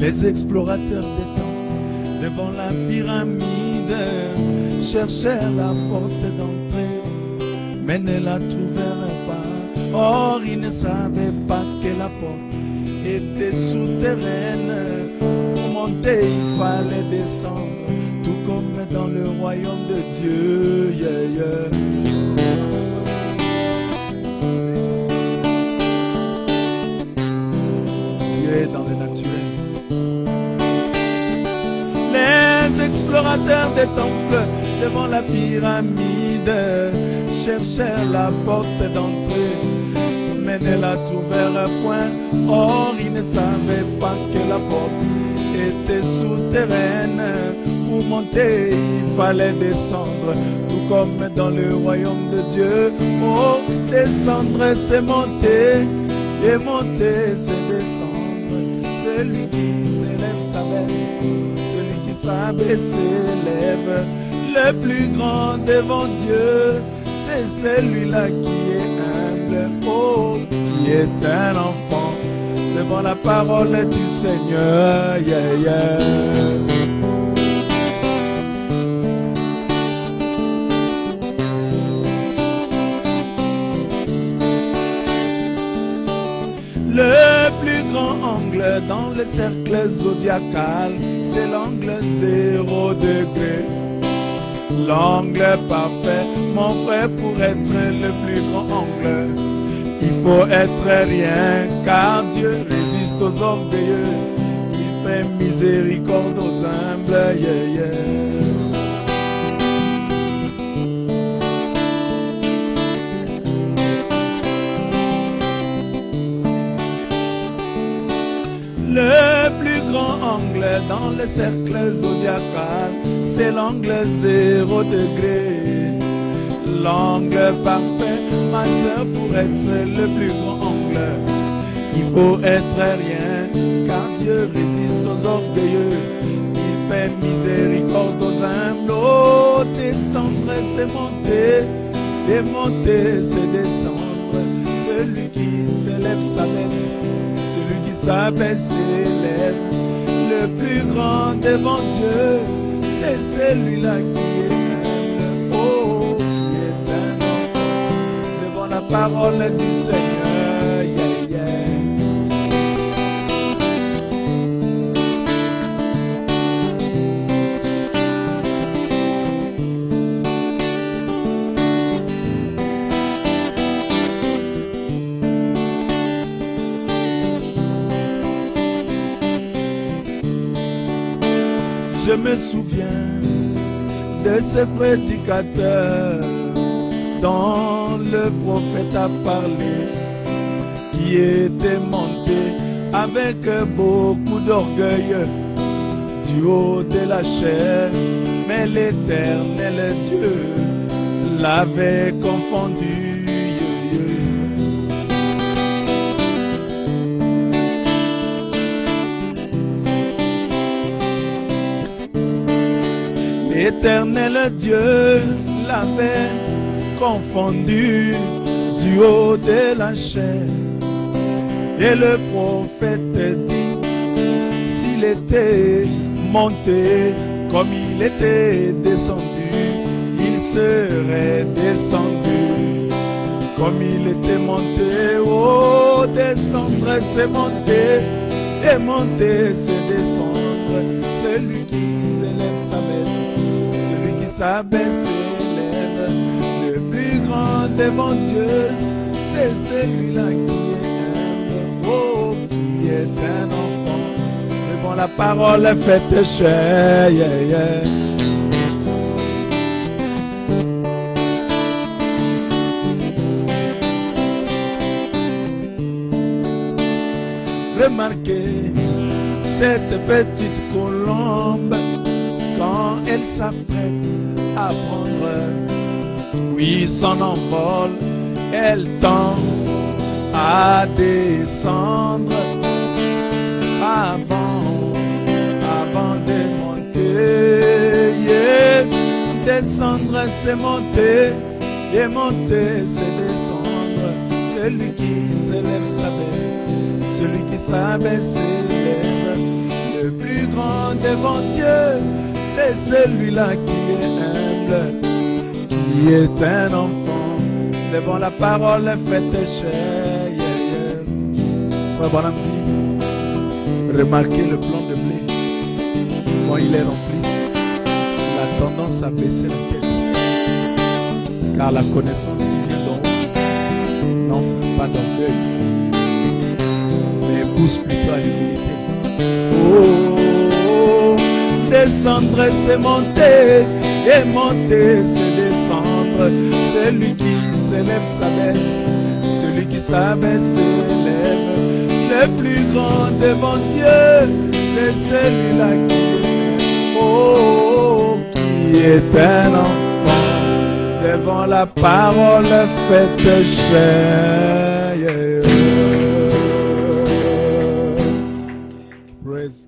Les explorateurs des temps, devant la pyramide, cherchèrent la porte d'entrée, mais ne la trouvèrent pas. Or, ils ne savaient pas que la porte était souterraine. Pour monter, il fallait descendre, tout comme dans le royaume de Dieu. Yeah, yeah. Dieu est dans le naturel. Les explorateurs des temples devant la pyramide cherchèrent la porte d'entrée, mais ne la trouvèrent point. Or, ils ne savaient pas que la porte était souterraine. Pour monter, il fallait descendre, tout comme dans le royaume de Dieu. Oh, descendre, c'est monter, et monter, c'est descendre. Celui qui s'élève s'abaisse, celui qui s'abaisse s'élève. Le plus grand devant Dieu, c'est celui-là qui est humble, oh, qui est un enfant devant la parole du Seigneur. Yeah, yeah. Le plus grand angle dans le cercle zodiacal, c'est l'angle 0 degré. L'angle parfait, mon frère, pour être le plus grand angle, il faut être rien, car Dieu résiste aux orgueilleux, il fait miséricorde aux humbles. Yeah, yeah. Le plus grand angle dans le cercle zodiacal, c'est l'angle 0 degré. L'angle parfait, ma soeur, pour être le plus grand angle, il faut être rien, car Dieu résiste aux orgueilleux, il fait miséricorde aux humbles. Oh, descendre, c'est monter, et monter, c'est descendre. Celui qui s'élève s'abaisse, celui qui s'abaisse s'élève. Le plus grand devant Dieu, c'est celui-là qui est humble, oh, qui est un enfant devant la parole du Seigneur. Yeah, yeah. Je me souviens de ce prédicateur dont le prophète a parlé, qui était monté avec beaucoup d'orgueil du haut de la chair, mais l'Éternel Dieu l'avait confondu. L'Éternel Dieu l'avait confondu du haut de la chair. Et le prophète dit, s'il était monté comme il était descendu, il serait descendu comme il était monté. Oh, descendre c'est monter, et monter c'est descendre. Celui qui s'élève s'abaisse, celui qui s'abaisse s'élève. Le plus grand devant Dieu, c'est celui-là qui est humble, oh, qui est un enfant devant la parole faite chair. Yeah, yeah. Remarquez cette petite colombe quand elle s'apprête à prendre, oui, son envol, elle tend à descendre avant de monter. Yeah. Descendre c'est monter, et monter c'est descendre. Celui qui s'élève s'abaisse, celui qui s'abaisse s'élève. Le Le plus grand devant Dieu, c'est celui-là qui est humble, qui est un enfant devant la parole faite chair. Frère Branham dit, remarquez le plan de blé, quand il est rempli, il a tendance à baisser la tête, car la connaissance qui vient d'en haut n'enfle pas d'orgueil, mais pousse plutôt à l'humilité. Oh, descendre c'est monter, et monter c'est descendre. Celui qui s'élève s'abaisse, celui qui s'abaisse s'élève. Le plus grand devant Dieu, c'est celui-là qui est un enfant devant la parole faite chair. Praise